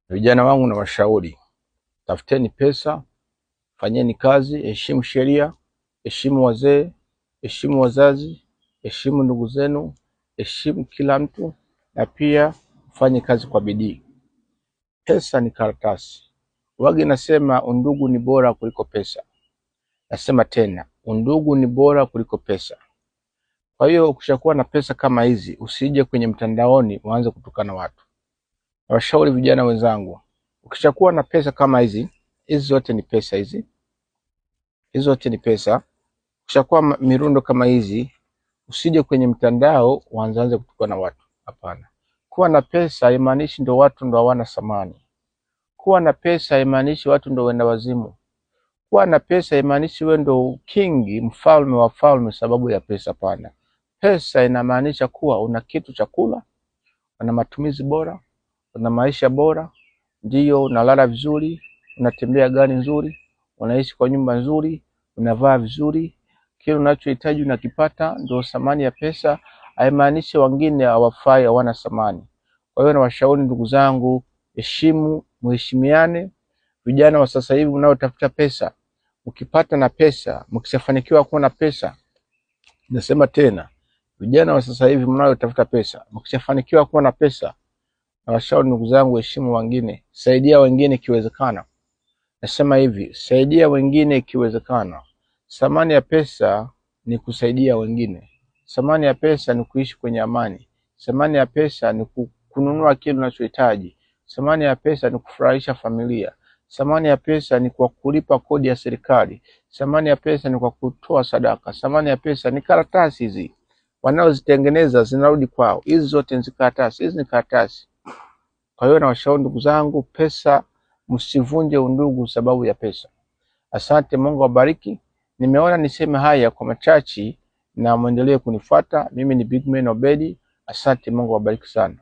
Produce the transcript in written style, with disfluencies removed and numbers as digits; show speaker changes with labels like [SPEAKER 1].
[SPEAKER 1] Vijana wangu na washauri, tafuteni pesa, fanyeni kazi, heshimu sheria, heshimu wazee, heshimu wazazi, heshimu ndugu zenu, heshimu kila mtu, na pia fanye kazi kwa bidii. Pesa ni karatasi. Wage nasema undugu ni bora kuliko pesa. Nasema tena, undugu ni bora kuliko pesa. Kwa hiyo ukishakuwa na pesa kama hizi, usije kwenye mtandaoni uanze kutukana watu. Washauri vijana wenzangu, ukishakuwa na pesa kama hizi zote ni pesa hizi zote ni pesa. Ukishakuwa mirundo kama hizi, usije kwenye mtandao uanze kutukana watu. Hapana. Kuwa na pesa haimaanishi ndo watu ndo hawana thamani. Kuwa na pesa haimaanishi watu ndo wenda wazimu. Kuwa na pesa haimaanishi wewe ndo kingi, mfalme wa falme sababu ya pesa. Hapana. Pesa inamaanisha kuwa una kitu cha kula, una matumizi bora, una maisha bora, ndio unalala vizuri, unatembea gari nzuri, unaishi kwa nyumba nzuri, unavaa vizuri, kile unachohitaji unakipata. Ndio thamani ya pesa. Haimaanishi wengine hawafai, hawana thamani. Kwa hiyo na washauri ndugu zangu, mheshimiane. Vijana wa sasa hivi mnaotafuta pesa, ukipata na pesa, mkishafanikiwa kuwa na pesa, nasema tena, vijana wa sasa hivi mnaotafuta pesa, mkishafanikiwa kuwa na pesa, na washauri ndugu zangu, heshimu wengine, saidia wengine ikiwezekana. Nasema hivi, saidia wengine ikiwezekana. Thamani ya pesa ni kusaidia wengine. Thamani ya pesa ni kuishi kwenye amani. Thamani ya pesa ni kununua kile unachohitaji. Thamani ya pesa ni kufurahisha familia. Thamani ya pesa ni kwa kulipa kodi ya serikali. Thamani ya pesa ni kwa kutoa sadaka. Thamani ya pesa ni karatasi hizi. Wanaozitengeneza zinarudi kwao. Hizi zote ni karatasi. Hizi ni karatasi. Kwa hiyo na washauri ndugu zangu, pesa, msivunje undugu sababu ya pesa. Asante, Mungu awabariki. Nimeona niseme haya kwa machache na muendelee kunifuata. Mimi ni Big Man Obedi. Asante, Mungu awabariki sana.